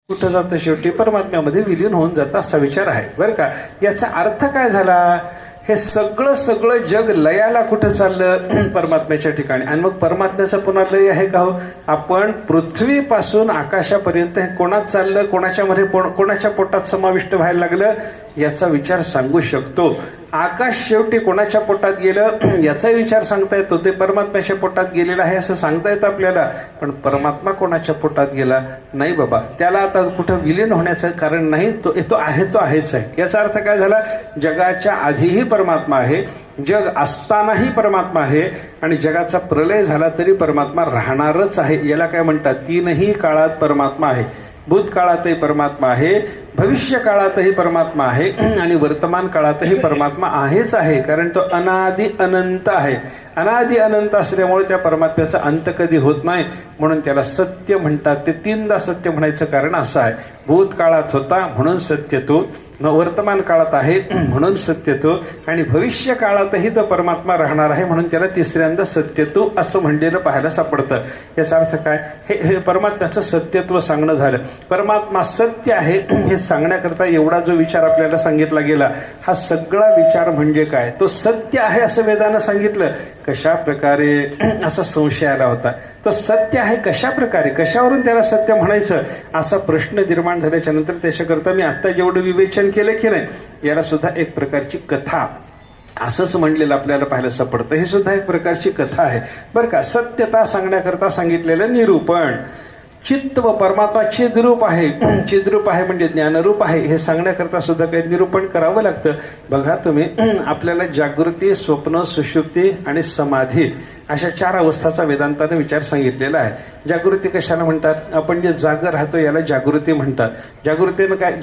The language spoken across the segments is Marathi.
कुठं जातं शेवटी परमात्म्यामध्ये विलीन होऊन जातं असा विचार आहे बरं का. याचा अर्थ काय झाला, हे सगळं जग लयाला कुठं चाललं, परमात्म्याच्या ठिकाणी. आणि मग परमात्म्याचं पुन्हा लय आहे का हो. आपण पृथ्वीपासून आकाशापर्यंत हे कोणात चाललं, कोणाच्यामध्ये कोणाच्या पोटात समाविष्ट व्हायला लागलं याचा विचार सांगू शकतो. आकाश शेवटी कोणाच्या पोटात गेलं याचा विचार सांगता येतो, ते परमात्म्याच्या पोटात गेलेलं आहे असं सांगता येतं आपल्याला. पण परमात्मा कोणाच्या पोटात गेला नाही बाबा, त्याला आता कुठं विलीन होण्याचं कारण नाही, तो आहेच आहे. याचा अर्थ काय झाला, जगाच्या आधीही परमात्मा आहे, जग असतानाही परमात्मा आहे, आणि जगाचा प्रलय झाला तरी परमात्मा राहणारच आहे. याला काय म्हणतात, तीनही काळात परमात्मा आहे. भूतकाळातही परमात्मा आहे, भविष्य काळातही परमात्मा आहे, आणि वर्तमान काळातही परमात्मा आहेच आहे. कारण तो अनादि अनंत आहे. अनादि अनंत असल्यामुळे त्या परमात्म्याचा अंत कधी होत नाही, म्हणून त्याला सत्य म्हणतात. ते तीनदा सत्य म्हणायचं कारण असं आहे, भूतकाळात होता म्हणून सत्य तो, वर्तमान काळात आहे म्हणून सत्य तो, आणि भविष्य काळातही तो परमात्मा राहणार आहे म्हणून त्याला तिसऱ्यांदा सत्य तो असं म्हणलेलं पाहायला सापडतं. याचा अर्थ काय, हे परमात्म्याचं सत्यत्व सांगणं झालं. परमात्मा सत्य आहे हे सांगण्याकरता एवढा जो विचार आपल्याला सांगितला गेला, हा सगळा विचार म्हणजे काय, तो सत्य आहे असं वेदानं सांगितलं. कशा प्रकारे असा संशय आला होता, तो सत्य आहे कशा प्रकारे, कशावरून त्याला सत्य म्हणायचं असा प्रश्न निर्माण झाल्याच्या नंतर त्याच्याकरता मी आत्ता जेवढं विवेचन केलं की नाही, याला सुद्धा एक प्रकारची कथा असंच म्हणलेलं आपल्याला पाहायला सापडतं. हे सुद्धा एक प्रकारची कथा आहे बरं का. सत्यता सांगण्याकरता सांगितलेलं निरूपण. चित्त व परमात्मा चिद्रूप आहे, चिद्रूप आहे म्हणजे ज्ञानरूप आहे, हे सांगण्याकरता सुद्धा काही निरूपण करावं लागतं. बघा तुम्ही, आपल्याला जागृती, स्वप्न, सुषुप्ती आणि समाधी अशा 4 अवस्थाचा वेदांताने विचार सांगितलेला आहे. जागृती कशाला म्हणतात, आपण जे जागर राहतो याला जागृती म्हणतात. जागृतीनं काय,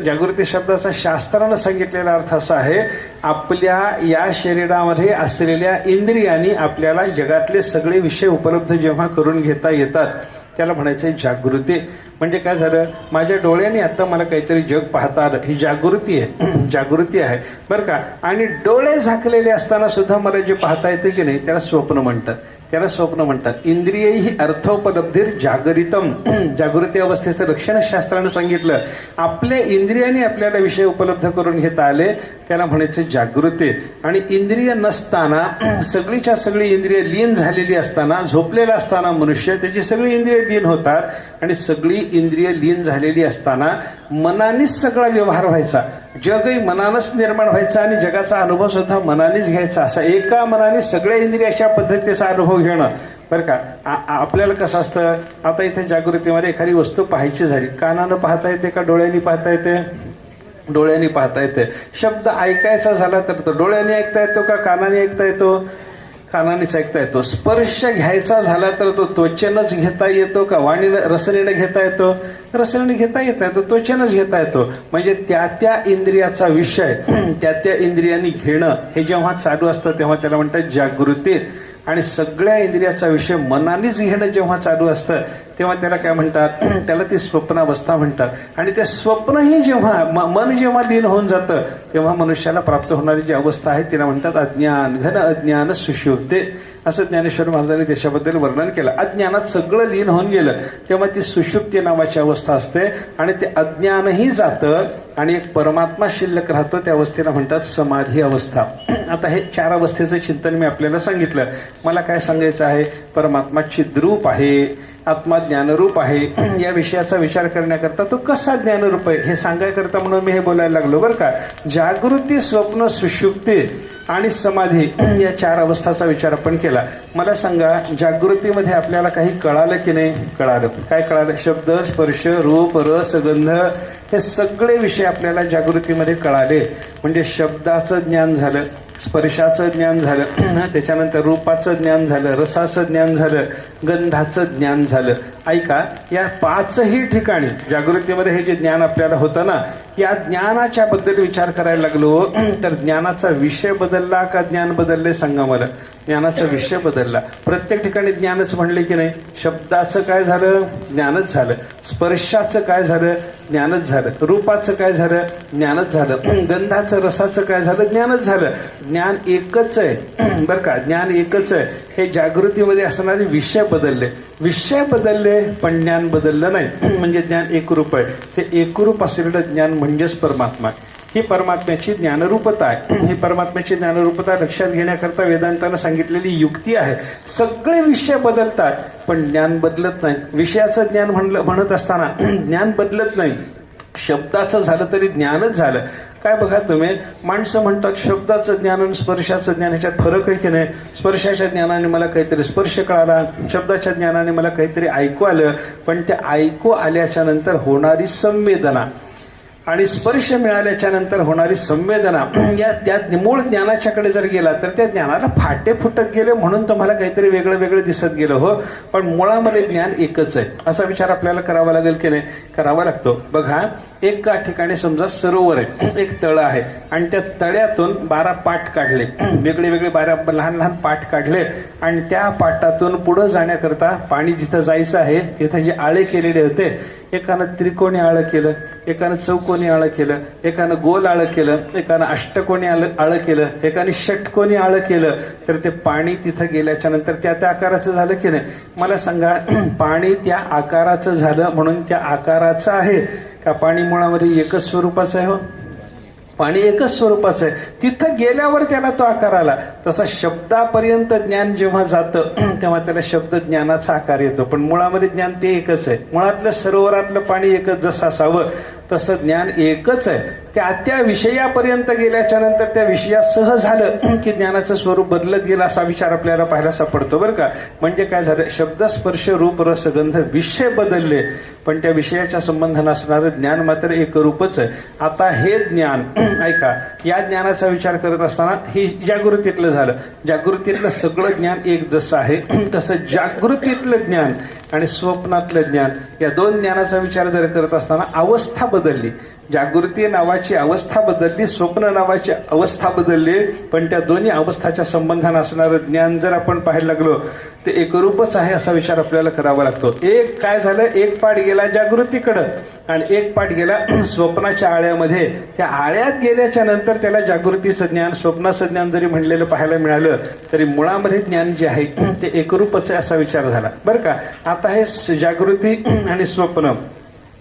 जागृती शब्दाचा शास्त्रानं सांगितलेला अर्थ असा आहे, आपल्या या शरीरामध्ये असलेल्या इंद्रियांनी आपल्याला जगातले सगळे विषय उपलब्ध जेव्हा करून घेता येतात त्याला म्हणायचं जागृती. म्हणजे काय झालं, माझ्या डोळ्याने आता मला काहीतरी जग पाहता आलं, ही जागृती आहे, जागृती आहे बरं का. आणि डोळे झाकलेले असताना सुद्धा मला जे पाहता येते की नाही त्याला स्वप्न म्हणतात, त्याला स्वप्न म्हणतात. इंद्रिय ही अर्थोपलब्धीर जागरितम, जागृती अवस्थेचं लक्षणशास्त्रानं सांगितलं. आपल्या इंद्रियाने आपल्याला विषय उपलब्ध करून घेता आले त्याला म्हणायचं जागृती. आणि इंद्रिय नसताना, सगळीच्या सगळी इंद्रिय लीन झालेली असताना, झोपलेला असताना मनुष्य त्याची सगळी इंद्रिय लीन होतात, आणि सगळी इंद्रिय लीन झालेली असताना मनानेच सगळा व्यवहार व्हायचा, जगही मनानंच निर्माण व्हायचा, आणि जगाचा अनुभव सुद्धा मनानेच घ्यायचा. असा एका मनाने सगळ्या इंद्रियाच्या पद्धतीचा अनुभव घेणं बरं का. आपल्याला कसं असतं, आता इथे जागृतीमध्ये एखादी वस्तू पाहायची झाली, कानानं पाहता येते का डोळ्यांनी पाहता येते, डोळ्यांनी पाहता येते. शब्द ऐकायचा झाला तर तो डोळ्यांनी ऐकता येतो का कानाने ऐकता येतो, कानानेच ऐकता येतो. स्पर्श घ्यायचा झाला तर तो त्वचेनंच घेता येतो का वाणीनं, रसनेनं घेता येतो, रसनेनं घेता येत नाही, तो त्वचेनंच घेता येतो. म्हणजे त्या इंद्रियाचा विषय त्या इंद्रियांनी घेणं हे जेव्हा चालू असतं तेव्हा त्याला म्हणतात जागृती. आणि सगळ्या इंद्रियाचा विषय मनानेच घेणं जेव्हा चालू असतं तेव्हा त्याला काय म्हणतात, त्याला ती स्वप्नावस्था म्हणतात. आणि ते स्वप्नही जेव्हा मन जेव्हा लीन होऊन जातं तेव्हा मनुष्याला प्राप्त होणारी जी अवस्था आहे तिला म्हणतात अज्ञान, घन अज्ञान सुषुप्ती, असं ज्ञानेश्वर महाराजांनी त्याच्याबद्दल वर्णन केलं. अज्ञानात सगळं लीन होऊन गेलं तेव्हा ती सुषुप्ती नावाची अवस्था असते, आणि ते अज्ञानही जातं आणि एक परमात्मा शिल्लक राहतो, त्या अवस्थेला म्हणतात समाधी अवस्था. आता हे 4 अवस्थेचं चिंतन मी आपल्याला सांगितलं. मला काय सांगायचं आहे, परमात्मा चिद्रूप आहे, आत्मा ज्ञानरूप आहे. या विषयाचा विचार करण्याकरता तो कसा ज्ञानरूप आहे हे सांगायकरता म्हणून मी हे बोलायला लागलो बरं का. जागृती, स्वप्न, सुषुप्ती आणि समाधी या 4 अवस्थाचा विचार आपण केला. मला सांगा, जागृतीमध्ये आपल्याला काही कळालं की नाही, कळालं. काय कळालं, शब्द, स्पर्श, रूप, रस, गंध हे सगळे विषय आपल्याला जागृतीमध्ये कळाले. म्हणजे शब्दाचं ज्ञान झालं, स्पर्शाचं ज्ञान झालं, त्याच्यानंतर रूपाचं ज्ञान झालं, रसाचं ज्ञान झालं, गंधाचं ज्ञान झालं. ऐका, या 5ही ठिकाणी जागृतीमध्ये हे जे ज्ञान आपल्याला होतं ना, या ज्ञानाच्या बद्दल विचार करायला लागलो तर ज्ञानाचा विषय बदलला का ज्ञान बदलले सांगा मला. ज्ञानाचा विषय बदलला. प्रत्येक ठिकाणी ज्ञानच म्हणले की नाही. शब्दाचं काय झालं, ज्ञानच झालं. स्पर्शाचं काय झालं, ज्ञानच झालं. रूपाचं काय झालं, ज्ञानच झालं. गंधाचं रसाचं काय झालं, ज्ञानच झालं. ज्ञान एकच आहे बरं का, ज्ञान एकच आहे. हे जागृतीमध्ये असणारे विषय बदलले, विषय बदलले पण ज्ञान बदललं नाही. म्हणजे ज्ञान एकरूप आहे. ते एकरूप असलेलं ज्ञान म्हणजेच परमात्मा. ही परमात्म्याची ज्ञानरूपता आहे. ही परमात्म्याची ज्ञानरूपता लक्षात घेण्याकरता वेदांतानं सांगितलेली युक्ती आहे. सगळे विषय बदलतात पण ज्ञान बदलत नाही. विषयाचं ज्ञान म्हणत असताना ज्ञान बदलत नाही. शब्दाचं झालं तरी ज्ञानच झालं. काय बघा तुम्ही, माणसं म्हणतात शब्दाचं ज्ञान आणि स्पर्शाचं ज्ञान ह्याच्यात फरक आहे की नाही. स्पर्शाच्या ज्ञानाने मला काहीतरी स्पर्श कळाला, शब्दाच्या ज्ञानाने मला काहीतरी ऐकू आलं. पण ते ऐकू आल्याच्या नंतर होणारी संवेदना आणि स्पर्श मिळाल्याच्या नंतर होणारी संवेदना या त्या मूळ ज्ञानाच्याकडे जर गेला तर त्या ज्ञानाला फाटे फुटत गेले म्हणून तुम्हाला काहीतरी वेगळं वेगळं दिसत गेलं. हो, पण मुळामध्ये ज्ञान एकच आहे असा विचार आपल्याला करावा लागेल की नाही, करावा लागतो. बघा, एका ठिकाणी समजा सरोवर आहे, एक तळं आहे आणि त्या तळ्यातून 12 पाट काढले, वेगळे वेगळे 12 लहान लहान पाट काढले आणि त्या पाटातून पुढं जाण्याकरता पाणी जिथं जायचं आहे तिथं जे आळे केलेले होते, एकानं त्रिकोणी आळं केलं, एकानं चौकोनी आळं केलं, एकानं गोल आळं केलं, एकानं अष्टकोनी आळं केलं, एकाने षटकोनी आळं केलं. तर ते पाणी तिथं गेल्याच्या नंतर त्या आकाराचं झालं की नाही. मला सांगा, पाणी त्या आकाराचं झालं म्हणून त्या आकाराचं आहे का पाणी मुळामध्ये एकच स्वरूपाचं आहे. हो, पाणी एकच स्वरूपाचं आहे. तिथं गेल्यावर त्याला तो आकार आला. तसा शब्दापर्यंत ज्ञान जेव्हा जातं तेव्हा त्याला शब्द ज्ञानाचा आकार येतो. पण मुळामध्ये ज्ञान ते एकच आहे. मुळातलं सरोवरातलं पाणी एकच जसं असावं तसं ज्ञान एकच आहे. त्या विषयापर्यंत गेल्याच्या नंतर त्या विषयासह झालं की ज्ञानाचं स्वरूप बदलत गेलं असा विचार आपल्याला पाहायला सापडतो बरं का. म्हणजे काय झालं, शब्द स्पर्श रूप रस गंध विषय बदलले पण त्या विषयाच्या संबंधानं असणारं ज्ञान मात्र एकरूपच आहे. आता हे ज्ञान ऐका, या ज्ञानाचा विचार करत असताना ही जागृतीतलं झालं. जागृतीतलं सगळं ज्ञान एक जसं आहे तसं जागृतीतलं ज्ञान आणि स्वप्नातलं ज्ञान या दोन ज्ञानाचा विचार जर करत असताना अवस्था बदलली. जागृती नावाची अवस्था बदलली, स्वप्न नावाची अवस्था बदलली. पण त्या दोन्ही अवस्थाच्या संबंधानं असणारं ज्ञान जर आपण पाहायला लागलो ते एकरूपच आहे असा विचार आपल्याला करावा लागतो. एक काय झालं, एक पाठ गेला जागृतीकडं आणि एक पाठ गेला स्वप्नाच्या आळ्यामध्ये. त्या आळ्यात गेल्याच्या नंतर त्याला जागृतीचं ज्ञान स्वप्नाचं ज्ञान जरी म्हणलेलं पाहायला मिळालं तरी मुळामध्ये ज्ञान जे आहे ते एकरूपच आहे असा विचार झाला बरं का. आता हे जागृती आणि स्वप्न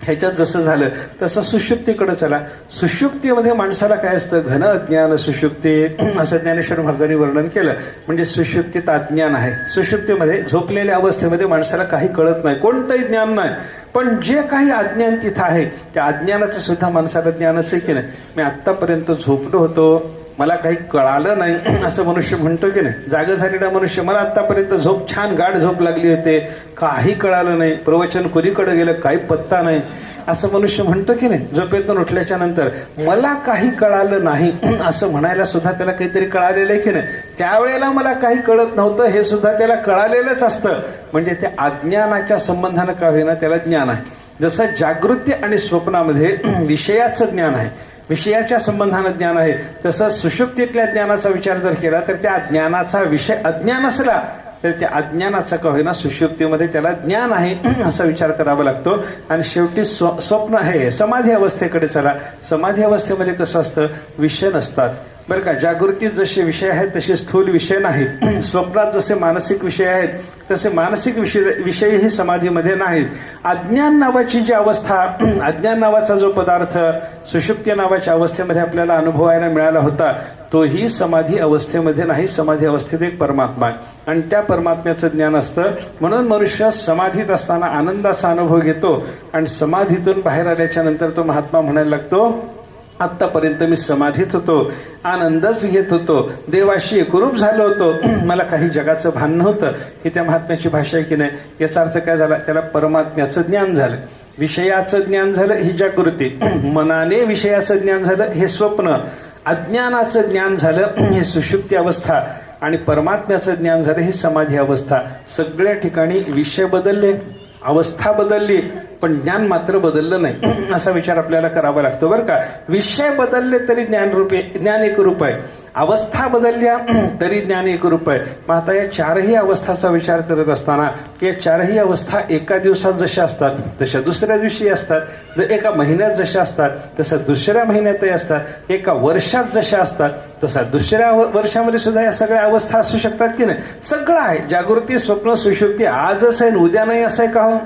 ह्याच्यात जसं झालं तसं सुषुप्तीकडे चला. सुषुप्तीमध्ये माणसाला काय असतं, घन अज्ञान सुषुप्ती असं ज्ञानेश्वर महाराजांनी वर्णन केलं. म्हणजे सुषुप्तीत अज्ञान आहे. सुषुप्तीमध्ये झोपलेल्या अवस्थेमध्ये माणसाला काही कळत नाही, कोणतंही ज्ञान नाही. पण जे काही अज्ञान तिथं आहे त्या अज्ञानाचं सुद्धा माणसाला ज्ञानच आहे की नाही. मी आत्तापर्यंत झोपलो होतो, मला काही कळालं नाही असं मनुष्य म्हणतो की नाही. जागा झालेला मनुष्य, मला आत्तापर्यंत झोप छान गाढ झोप लागली होते, काही कळालं नाही, प्रवचन कोणीकडे गेलं काही पत्ता नाही असं मनुष्य म्हणतो की नाही. झोपेतून उठल्याच्या नंतर मला काही कळालं नाही असं म्हणायला सुद्धा त्याला काहीतरी कळालेलं आहे की नाही. त्यावेळेला मला काही कळत नव्हतं हे सुद्धा त्याला कळालेलंच असतं. म्हणजे त्या अज्ञानाच्या संबंधानं का होईना त्याला ज्ञान आहे. जसं जागृती आणि स्वप्नामध्ये विषयाचं ज्ञान आहे, विषयाच्या संबंधानं ज्ञान आहे, तसं सुषुप्तीतल्या ज्ञानाचा विचार जर केला तर त्या ज्ञानाचा विषय अज्ञान असला तर त्या अज्ञानाचा का होईना सुषुप्तीमध्ये त्याला ज्ञान आहे असा विचार करावा लागतो. आणि शेवटी स्वप्न आहे समाधी अवस्थेकडे चला. समाधी अवस्थेमध्ये कसं असतं, विषय नसतात बरं का. जागृतीत जसे विषय आहेत तसे स्थूल विषय नाहीत. स्वप्नात जसे मानसिक विषय आहेत तसे मानसिक विषयही समाधीमध्ये नाहीत. अज्ञान नावाची जी अवस्था, अज्ञान नावाचा जो पदार्थ सुषुप्ती नावाच्या अवस्थेमध्ये आपल्याला अनुभवायला मिळाला होता तोही समाधी अवस्थेमध्ये नाही. समाधी अवस्थेत एक परमात्मा आहे आणि त्या परमात्म्याचं ज्ञान असतं. म्हणून मनुष्य समाधीत असताना आनंदाचा अनुभव घेतो आणि समाधीतून बाहेर आल्याच्या नंतर तो महात्मा म्हणायला लागतो, आत्तापर्यंत मी समाधीत होतो, आनंदच घेत होतो, देवाशी एकरूप झालो होतो, मला काही जगाचं भान नव्हतं. ही त्या महात्म्याची भाषा आहे की नाही. याचा अर्थ काय झाला, त्याला परमात्म्याचं ज्ञान झालं, विषयाचं ज्ञान झालं ही जागृती, मनाने विषयाचं ज्ञान झालं हे स्वप्न, अज्ञानाचं ज्ञान झालं हे सुषुप्ती अवस्था आणि परमात्म्याचं ज्ञान झालं ही समाधी अवस्था. सगळ्या ठिकाणी विषय बदलले, अवस्था बदलली पण ज्ञान मात्र बदललं नाही असा विचार आपल्याला करावा लागतो बरं का. विषय बदलले तरी ज्ञान एक रूप आहे. अवस्था बदलल्या तरी ज्ञान एक रूप आहे. मग आता या चारही अवस्थाचा विचार करत असताना या चारही अवस्था एका दिवसात जशा असतात तशा दुसऱ्या दिवशी असतात, एका महिन्यात जशा असतात तसं दुसऱ्या महिन्यातही असतात, एका वर्षात जशा असतात तसा दुसऱ्या वर्षामध्ये सुद्धा या सगळ्या अवस्था असू शकतात की नाही. सगळं आहे. जागृती, स्वप्न, सुषुप्ती आजच आहे उद्या नाही असं आहे का हो?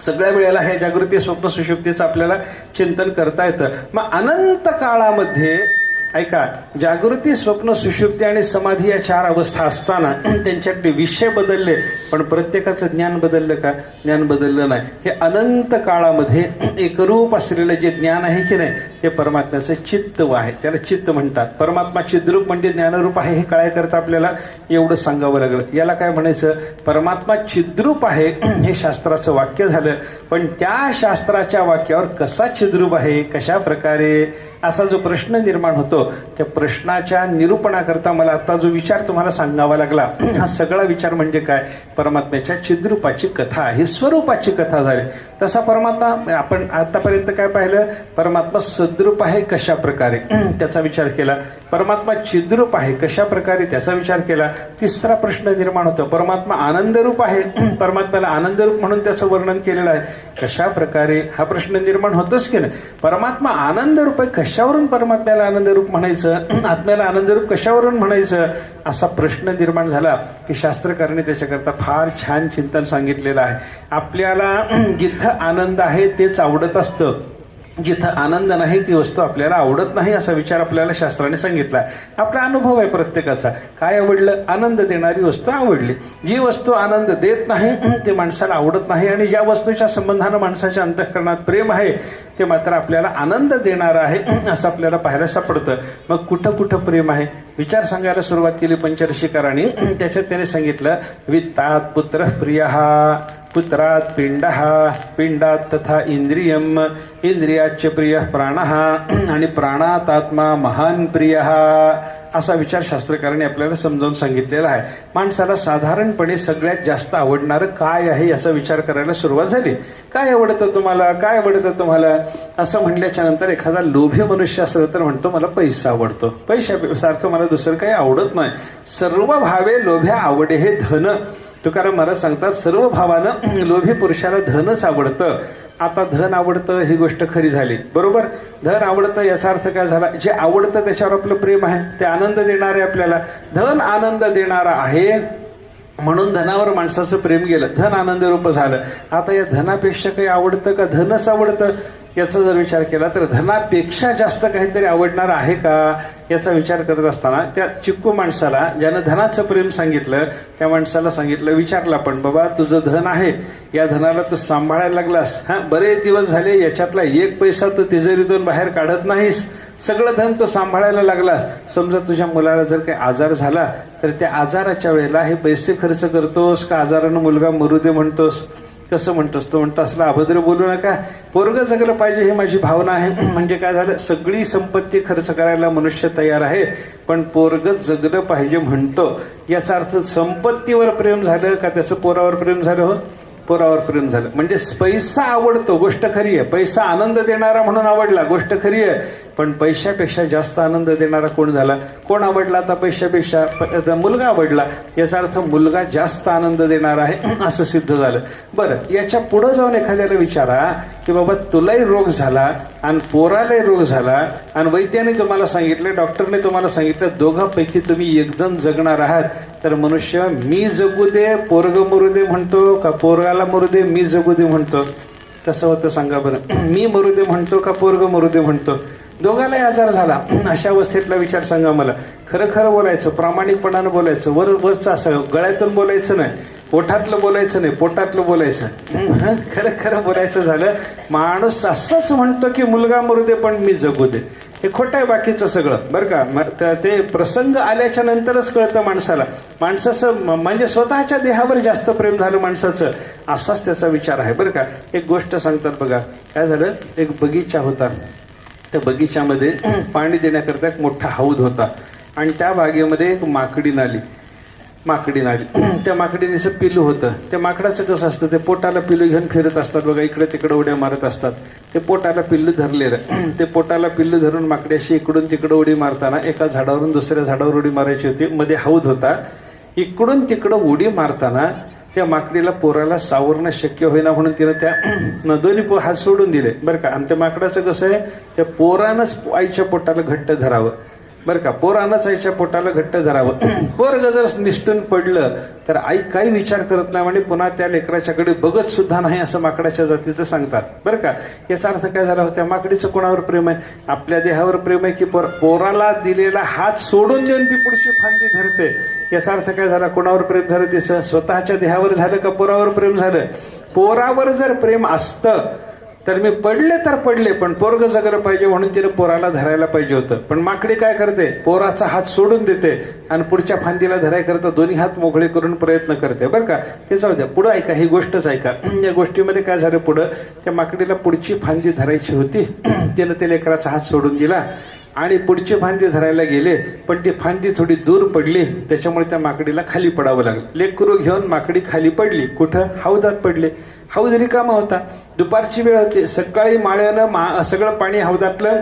सगळ्या वेळेला हे जागृती, स्वप्न, सुषुप्तीचं आपल्याला चिंतन करता येतं. मग अनंत काळामध्ये ऐका, जागृती, स्वप्न, सुषुप्ती आणि समाधी या चार अवस्था असताना त्यांच्याकडे विषय बदलले, पण प्रत्येकाचं ज्ञान बदललं का? ज्ञान बदललं नाही. हे अनंत काळामध्ये एकरूप असलेलं जे ज्ञान आहे की नाही ते परमात्म्याचं चित्त आहे, त्याला चित्त म्हणतात. परमात्मा चिद्रूप म्हणजे ज्ञानरूप आहे हे कळायकरता आपल्याला एवढं सांगावं लागलं. याला काय म्हणायचं? परमात्मा चिद्रूप आहे हे शास्त्राचं वाक्य झालं, पण त्या शास्त्राच्या वाक्यावर कसा चिद्रूप आहे, कशा प्रकारे, असा जो प्रश्न निर्माण होतो त्या प्रश्नाच्या निरूपणाकरता मला आता जो विचार तुम्हाला सांगावा लागला, हा सगळा विचार म्हणजे काय? परमात्म्याच्या चिद्रूपाची कथा, ही स्वरूपाची कथा झाली. तसा परमात्मा आपण आतापर्यंत काय पाहिलं? परमात्मा सद्रूप आहे कशा प्रकारे त्याचा विचार केला, परमात्मा चिद्रूप आहे कशा प्रकारे त्याचा विचार केला. तिसरा प्रश्न निर्माण होतो, परमात्मा आनंदरूप आहे, परमात्म्याला आनंदरूप म्हणून त्याचं वर्णन केलेलं आहे, कशा प्रकारे, हा प्रश्न निर्माण होतोच की नाही. परमात्मा आनंदरूप आहे, कशावरून परमात्म्याला आनंदरूप म्हणायचं, आत्म्याला आनंदरूप कशावरून म्हणायचं, असा प्रश्न निर्माण झाला की शास्त्रकारांनी त्याच्याकरता फार छान चिंतन सांगितलेलं आहे. आपल्याला जिथं आनंद आहे तेच आवडत असतं, जिथं आनंद नाही ती वस्तू आपल्याला आवडत नाही, असा विचार आपल्याला शास्त्राने सांगितला. आपला अनुभव आहे प्रत्येकाचा. काय आवडलं? आनंद देणारी वस्तू आवडली. जी वस्तू आनंद देत नाही ते माणसाला आवडत नाही, आणि ज्या वस्तूच्या संबंधानं माणसाच्या अंतःकरणात प्रेम आहे ते मात्र आपल्याला आनंद देणार आहे असं आपल्याला पाहायला सापडतं. मग कुठं कुठं प्रेम आहे? विचार सांगायला सुरुवात केली पंचऋषिकारांनी. त्याच्यात त्याने सांगितलं, वित्तात पुत्र प्रियः, पुत्रात पिंडः, पिंडात तथा इंद्रियम, इंद्रियाच्च प्रिय प्राणः, आणि प्राणात आत्मा महान प्रियः, असा विचार शास्त्रकारांनी आपल्याला समजावून सांगितलेला आहे. माणसाला साधारणपणे सगळ्यात जास्त आवडणारं काय आहे याचा विचार करायला सुरुवात झाली. काय आवडतं तुम्हाला, काय आवडतं तुम्हाला, असं म्हटल्याच्या नंतर एखादा लोभी मनुष्य असलं तर म्हणतो मला पैसा आवडतो, पैशासारखं मला दुसरं काही आवडत नाही. सर्व भावे लोभ्या आवडे हे धन. तुकाराम महाराज सांगतात, सर्व भावानं लोभी पुरुषाला धनच आवडतं. आता धन आवडतं ही गोष्ट खरी झाली, बरोबर. धन आवडतं याचा अर्थ काय झाला? जे आवडतं त्याच्यावर आपलं प्रेम आहे, ते आनंद देणार आहे आपल्याला. धन आनंद देणारा आहे म्हणून धनावर माणसाचं प्रेम गेलं, धन आनंद रूप झालं. आता या धनापेक्षा काही आवडतं का धनच आवडतं? याचा जर विचार केला तर धनापेक्षा जास्त काहीतरी आवडणार आहे का याचा विचार करत असताना त्या चिक्कू माणसाला, ज्यानं धनाचं प्रेम सांगितलं, त्या माणसाला सांगितलं, विचारला, पण बाबा तुझं धन आहे, या धनाला तू सांभाळायला लागलास, बरेच दिवस झाले याच्यातला एक पैसा तू तिजोरीतून बाहेर काढत नाहीस, सगळं धन तो सांभाळायला लागलास. समजा तुझ्या मुलाला जर काही आजार झाला तर त्या आजाराच्या वेळेला हे पैसे खर्च करतोस का आजारानं मुलगा मरू दे म्हणतोस? कसं म्हणतोस? तो म्हणतो असला अभद्र बोलू नका, पोरगं जगलं पाहिजे हे माझी भावना आहे. म्हणजे काय झालं? सगळी संपत्ती खर्च करायला मनुष्य तयार आहे, पण पोरगं जगलं पाहिजे म्हणतो. याचा अर्थ संपत्तीवर प्रेम झालं का त्याचं पोरावर प्रेम झालं? हो, पोरावर प्रेम झालं. म्हणजे पैसा आवडतो, गोष्ट खरी आहे. पैसा आनंद देणारा म्हणून आवडला, गोष्ट खरी आहे. पण पैशापेक्षा जास्त आनंद देणारा कोण झाला? कोण आवडला आता पैशापेक्षा? मुलगा आवडला. याचा अर्थ मुलगा जास्त आनंद देणार आहे असं सिद्ध झालं. बरं, याच्या पुढं जाऊन एखाद्याला विचारा की बाबा तुलाही रोग झाला आणि पोरालाही रोग झाला आणि वैद्याने तुम्हाला सांगितलं, डॉक्टरने तुम्हाला सांगितलं, दोघांपैकी तुम्ही एक जण जगणार आहात, तर मनुष्य मी जगू दे पोरग मरू दे म्हणतो का पोरगाला मरू दे मी जगू दे म्हणतो? कसं होतं सांगा बरं? मी मरू दे म्हणतो का पोरग मरू दे म्हणतो? दोघालाही आजार झाला. अशा अवस्थेतला विचार सांगा मला. खरं खरं बोलायचं, प्रामाणिकपणानं बोलायचं, वरचं असं गळ्यातून बोलायचं नाही, ओठातलं बोलायचं नाही, पोटातलं बोलायचं. खरं खरं बोलायचं झालं. माणूस असंच म्हणतो की मुलगा मरू दे पण मी जगू दे, हे खोटं आहे बाकीचं सगळं, बरं का. ते प्रसंग आल्याच्या नंतरच कळतं माणसाला. माणसाचं म्हणजे स्वतःच्या देहावर जास्त प्रेम झालं माणसाचं, असाच त्याचा विचार आहे, बरं का. एक गोष्ट सांगतात बघा. काय झालं? एक बगीचा होता. त्या बगीच्यामध्ये पाणी देण्याकरता एक मोठा हौद होता आणि त्या बागेमध्ये एक माकडी आली. माकडीन आली. त्या माकडीनेचं पिल्लू होतं. त्या माकडाचं कसं असतं, ते पोटाला पिल्लू घेऊन फिरत असतात बघा, इकडे तिकडे उड्या मारत असतात. ते पोटाला पिल्लू धरलेलं, ते पोटाला पिल्लू धरून माकडी अशी इकडून तिकडं उडी मारताना एका झाडावरून दुसऱ्या झाडावर उडी मारायची होती. मध्ये हौद होता. इकडून तिकडं उडी मारताना त्या माकडीला पोराला सावरणं शक्य होईना म्हणून तिनं त्या दोन्ही हात सोडून दिले बरं का. आणि त्या माकडाचं कसं आहे, त्या पोरानंच आईच्या पोटाला घट्ट धरावं बरं का, पोरानंच आईच्या पोटाला घट्ट धरावं. पोरग जर निष्ठून पडलं तर आई काही विचार करत नाही म्हणजे पुन्हा त्या लेकराच्याकडे बघत सुद्धा नाही, असं माकडाच्या जातीचं सांगतात बरं का. याचा अर्थ काय झाला, त्या माकडीचं कोणावर प्रेम आहे, आपल्या देहावर प्रेम आहे की पोराला दिलेला हात सोडून देऊन ती पुढची फांदी धरते. याचा अर्थ काय झाला, कोणावर प्रेम झालं तिचं, स्वतःच्या देहावर झालं का पोरावर प्रेम झालं. पोरावर जर प्रेम असतं तर मी पडले तर पडले, पण पोरग जगलं पाहिजे म्हणून तिने पोराला धरायला पाहिजे होतं. पण माकडी काय करते, पोराचा हात सोडून देते आणि पुढच्या फांदीला धरायकरता दोन्ही हात मोकळे करून प्रयत्न करते बरं का. ते जाऊ द्या, पुढं ऐका, ही गोष्टच ऐका. या गोष्टीमध्ये काय झालं, पुढं त्या माकडीला पुढची फांदी धरायची होती. तिनं त्या लेकराचा हात सोडून दिला आणि पुढची फांदी धरायला गेले, पण ती फांदी थोडी दूर पडली, त्याच्यामुळे त्या माकडीला खाली पडावं लागलं. लेकरू घेऊन माकडी खाली पडली. कुठं, हौदात पडले. हौद रिकामा होता, दुपारची वेळ होती. सकाळी माळ्यानं सगळं पाणी हौदातलं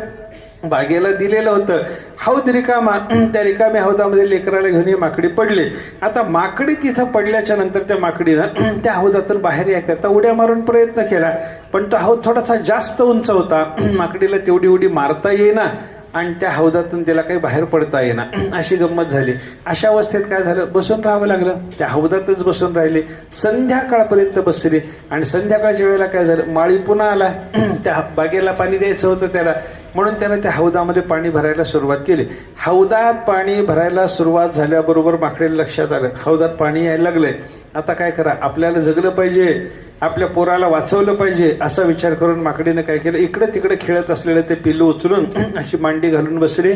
बागेला दिलेलं होतं. हौद रिकामा, त्या रिकाम्या हौदामध्ये लेकराला घेऊन ही माकडी पडली. आता माकडी तिथं पडल्याच्या नंतर त्या माकडीनं त्या हौदातून बाहेर याकरता उड्या मारून प्रयत्न केला, पण तो हौद थोडासा जास्त उंच होता. माकडीला तेवढी उडी मारता येईना आणि त्या हौदातून त्याला काही बाहेर पडता येईना, अशी गंमत झाली. अशा अवस्थेत काय झालं, बसून राहावं लागलं. त्या हौदातच बसून राहिले. संध्याकाळपर्यंत बसले आणि संध्याकाळच्या वेळेला काय झालं, माळी पुन्हा आला. त्या बागेला पाणी द्यायचं होतं त्याला, म्हणून त्यानं त्या हौदामध्ये पाणी भरायला सुरुवात केली. हौदात पाणी भरायला सुरुवात झाल्याबरोबर माकडीला लक्षात आलं, हौदात पाणी यायला लागलंय, आता काय करा, आपल्याला जगलं पाहिजे, आपल्या पोराला वाचवलं पाहिजे, असा विचार करून माकडीनं काय केलं, इकडे तिकडे खेळत असलेलं ते पिल्लू उचलून अशी मांडी घालून बसली.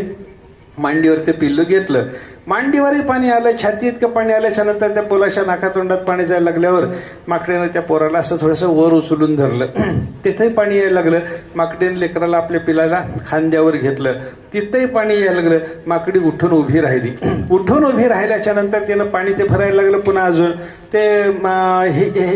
मांडीवर ते पिल्लू घेतलं. मांडीवरही पाणी आलं, छाती इतकं पाणी आल्याच्या नंतर त्या पोलाच्या नाकातोंडात पाणी जायला लागल्यावर माकडीनं त्या पोराला असं थोडंसं वर उचलून धरलं. तिथंही पाणी यायला लागलं. माकडीनं लेकराला आपल्या पिलाला खांद्यावर घेतलं. तिथंही पाणी यायला लागलं. माकडी उठून उभी राहिली. उठून उभी राहिल्याच्या नंतर तिनं पाणी ते भरायला लागलं. पुन्हा अजून ते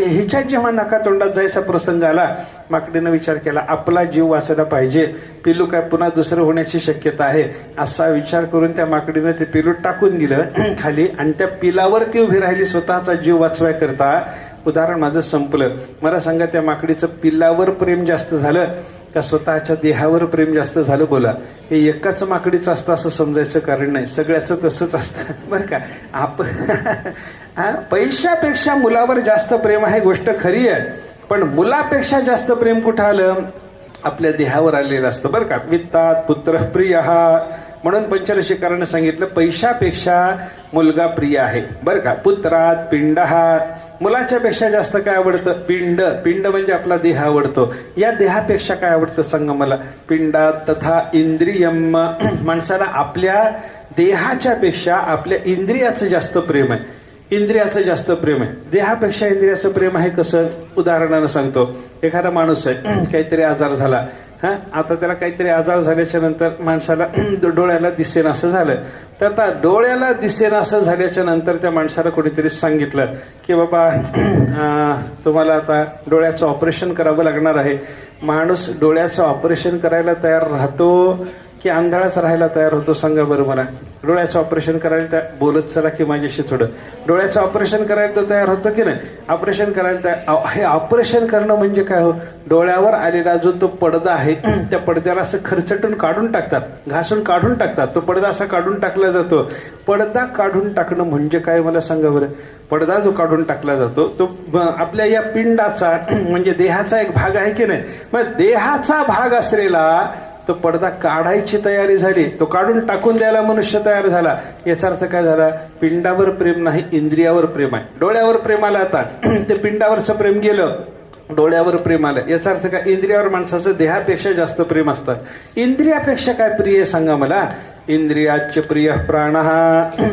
हिच्यात जेव्हा नाकातोंडात जायचा प्रसंग आला, माकडीनं विचार केला, आपला जीव वाचायला पाहिजे, पिल्लू काय पुन्हा दुसरं होण्याची शक्यता आहे, असा विचार करून त्या माकडीनं ते पिल्लू टाकून गेलं खाली आणि त्या पिलावरती उभी राहिली स्वतःचा जीव वाचवाय करता. उदाहरण माझं संपलं. मला सांगा, त्या माकडीचं पिल्लावर प्रेम जास्त झालं का स्वतःच्या देहावर प्रेम जास्त झालं? बोला. हे एकाच माकडीचं असतं असं समजायचं कारण नाही, सगळ्याचं तसंच असतं बरं का. आपण पैशापेक्षा मुलावर जास्त प्रेम आहे, गोष्ट खरी आहे, पण मुलापेक्षा जास्त प्रेम कुठं आलं? आपल्या देहावर आलेलं असतं बरं का. वित्तात पुत्र प्रिय, म्हणून पंचरशिकारानं सांगितलं पैशापेक्षा मुलगा प्रिय आहे बरं का. पुत्रात पिंड, मुलाच्या पेक्षा जास्त काय आवडतं? पिंड. पिंड म्हणजे आपला देह आवडतो. या देहापेक्षा काय आवडतं सांगा मला? पिंडात तथा इंद्रियम, माणसाला आपल्या देहाच्या पेक्षा आपल्या इंद्रियाचं जास्त प्रेम आहे. इंद्रियाचं जास्त प्रेम आहे, देहापेक्षा इंद्रियाचं प्रेम आहे. कसं? उदाहरणानं सांगतो. एखादा माणूस आहे, काहीतरी आजार झाला. आता त्याला काहीतरी आजार झाल्याच्या नंतर माणसाला डोळ्याला दिसेन असं झालं. तर आता डोळ्याला दिसेन असं झाल्याच्या नंतर त्या माणसाला कोणीतरी सांगितलं की बाबा तुम्हाला आता डोळ्याचं ऑपरेशन करावं लागणार आहे. माणूस डोळ्याचं ऑपरेशन करायला तयार राहतो की आंधळाच राहायला तयार होतो? सांगा बरं मला. डोळ्याचं ऑपरेशन करायला त्या बोलत चला की माझ्याशी थोडं. डोळ्याचं ऑपरेशन करायला तो तयार होतो की नाही? ऑपरेशन करायला तयार. हे ऑपरेशन करणं म्हणजे काय हो? डोळ्यावर आलेला जो तो पडदा आहे त्या पडद्याला असं खरचटून काढून टाकतात, घासून काढून टाकतात. तो पडदा असा काढून टाकला जातो. पडदा काढून टाकणं म्हणजे काय मला सांगा बरं. पडदा जो काढून टाकला जातो तो आपल्या या पिंडाचा म्हणजे देहाचा एक भाग आहे की नाही? मग देहाचा भाग असलेला तो पडदा काढायची तयारी झाली, तो काढून टाकून द्यायला मनुष्य तयार झाला. याचा अर्थ काय झाला? पिंडावर प्रेम नाही, इंद्रियावर प्रेम आहे. डोळ्यावर प्रेम आलं, आता ते पिंडावरचं प्रेम गेलं, डोळ्यावर प्रेम आलं. याचा अर्थ काय? इंद्रियावर माणसाचं देहापेक्षा जास्त प्रेम असतं. इंद्रियापेक्षा काय प्रिय आहे सांगा मला? इंद्रियाच प्रिय प्राण,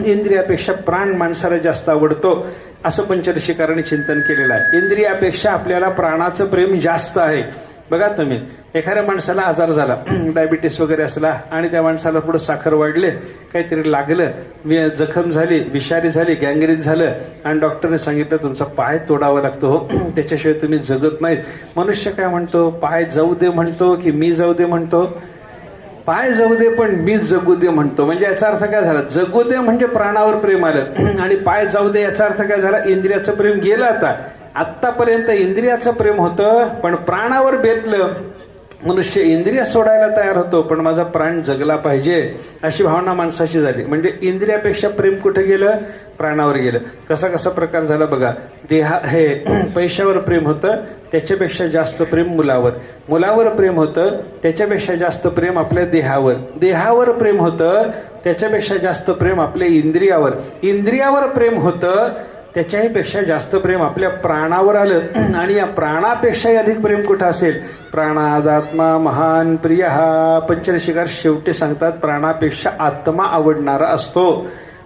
इंद्रियापेक्षा प्राण माणसाला जास्त आवडतो असं पंचरशिकाराने चिंतन केलेलं आहे. इंद्रियापेक्षा आपल्याला प्राणाचं प्रेम जास्त आहे. बघा तुम्ही, एखाद्या माणसाला आजार झाला, डायबिटीस वगैरे असला, आणि त्या माणसाला पुढे साखर वाढले, काहीतरी लागलं, जखम झाली, विषारी झाली, गँग्रीन झालं, आणि डॉक्टरने सांगितलं तुमचा पाय तोडावा लागतो, त्याच्याशिवाय तुम्ही जगत नाहीत. मनुष्य काय म्हणतो? पाय जाऊ दे म्हणतो की मी जाऊ दे म्हणतो? पाय जाऊ दे पण मी जगू दे म्हणतो. म्हणजे याचा अर्थ काय झाला? जगू दे म्हणजे प्राणावर प्रेम आलं, आणि पाय जाऊ दे याचा अर्थ काय झाला? इंद्रियाचं प्रेम गेलं. आत्तापर्यंत इंद्रियाचं प्रेम होतं, पण प्राणावर बेतलं. मनुष्य इंद्रिय सोडायला तयार होतो, पण माझा प्राण जगला पाहिजे अशी भावना माणसाची झाली. म्हणजे इंद्रियापेक्षा प्रेम कुठे गेलं? प्राणावर गेलं. कसा कसा प्रकार झाला बघा. हे पैशावर प्रेम होतं, त्याच्यापेक्षा जास्त प्रेम मुलावर. मुलावर प्रेम होतं, त्याच्यापेक्षा जास्त प्रेम आपल्या देहावर. देहावर प्रेम होतं, त्याच्यापेक्षा जास्त प्रेम आपल्या इंद्रियावर. इंद्रियावर प्रेम होतं, त्याच्याही पेक्षा जास्त प्रेम आपल्या प्राणावर आलं. आणि या प्राणापेक्षाही अधिक प्रेम कुठं असेल? प्राणादात्मा महान प्रिय हा. पंचरशिकार शेवटी सांगतात प्राणापेक्षा आत्मा आवडणारा असतो.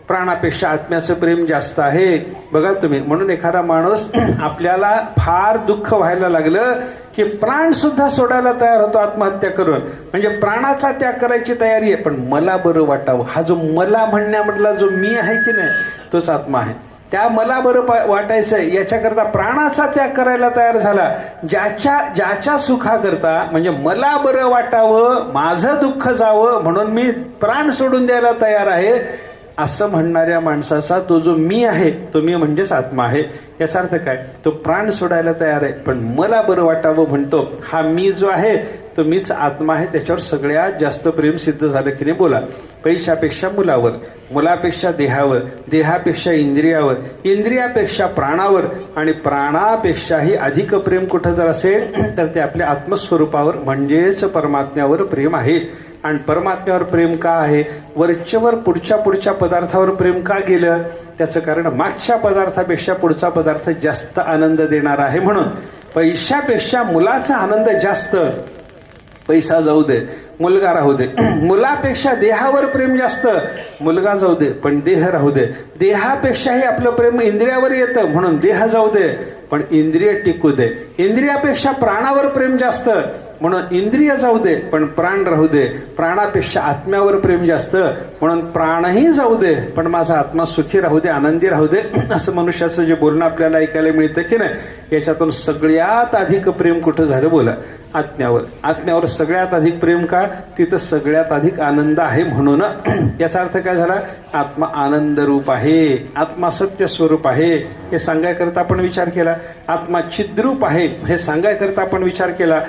प्राणापेक्षा आत्म्याचं प्रेम जास्त आहे. बघा तुम्ही, म्हणून एखादा माणूस आपल्याला फार दुःख व्हायला लागलं की प्राण सुद्धा सोडायला तयार होतो आत्महत्या करून. म्हणजे प्राणाचा त्याग करायची तयारी आहे, पण मला बरं वाटावं, हा जो मला म्हणण्यामधला जो मी आहे की नाही, तोच आत्मा आहे. त्या मला बरं वाटायचंय याच्याकरता प्राणाचा त्याग करायला तयार झाला. ज्याच्या सुखाकरता, म्हणजे मला बरं वाटावं, माझं दुःख जावं म्हणून मी प्राण सोडून द्यायला तयार आहे, असं म्हणणाऱ्या माणसाचा तो जो मी आहे, तो मी म्हणजेच आत्मा आहे. याचा अर्थ काय? तो प्राण सोडायला तयार आहे, पण मला बरं वाटावं म्हणतो. हा मी जो आहे तो मीच आत्मा आहे. त्याच्यावर सगळ्यात जास्त प्रेम सिद्ध झालं की नाही? बोला. पैशापेक्षा मुलावर, मुलापेक्षा देहावर, देहापेक्षा इंद्रियावर, इंद्रियापेक्षा प्राणावर, आणि प्राणापेक्षाही अधिक प्रेम कुठं जर असेल तर ते आपल्या आत्मस्वरूपावर म्हणजेच परमात्म्यावर प्रेम आहे. आणि परमात्म्यावर प्रेम का आहे? वरच्यावर पुढच्या पदार्थावर प्रेम का गेलं? त्याचं कारण मागच्या पदार्थापेक्षा पुढचा पदार्थ जास्त आनंद देणारा आहे. म्हणून पैशापेक्षा मुलाचा आनंद जास्त. पैसा जाऊ दे, मुलगा राहू दे. मुलापेक्षा देहावर प्रेम जास्त. मुलगा जाऊ दे पण देह राहू दे. देहापेक्षाही आपलं प्रेम इंद्रियावर येतं, म्हणून देह जाऊ दे पण इंद्रिय टिकू दे. इंद्रियापेक्षा प्राणावर प्रेम जास्त, म्हणून इंद्रिय जाऊ दे पण प्राण राहू दे. प्राणापेक्षा आत्म्यावर प्रेम जास्त, म्हणून प्राणही जाऊ दे पण माझा आत्मा सुखी राहू दे, आनंदी राहू दे. असं मनुष्याचं जे बोलणं आपल्याला ऐकायला मिळतं की नाही, याच्यातून सगळ्यात अधिक प्रेम कुठं झालं? बोला. आत्म्यावर. आत्म्यावर सगळ्यात अधिक प्रेम का? तिथं सगळ्यात अधिक आनंद आहे म्हणून. याचा अर्थ काय झाला? आत्मा आनंद रूप आहे, आत्मा सत्य स्वरूप आहे हे सांगायकरता आपण विचार केला. आत्मा चिद्रूप आहे हे सांगायकरता आपण विचार केला.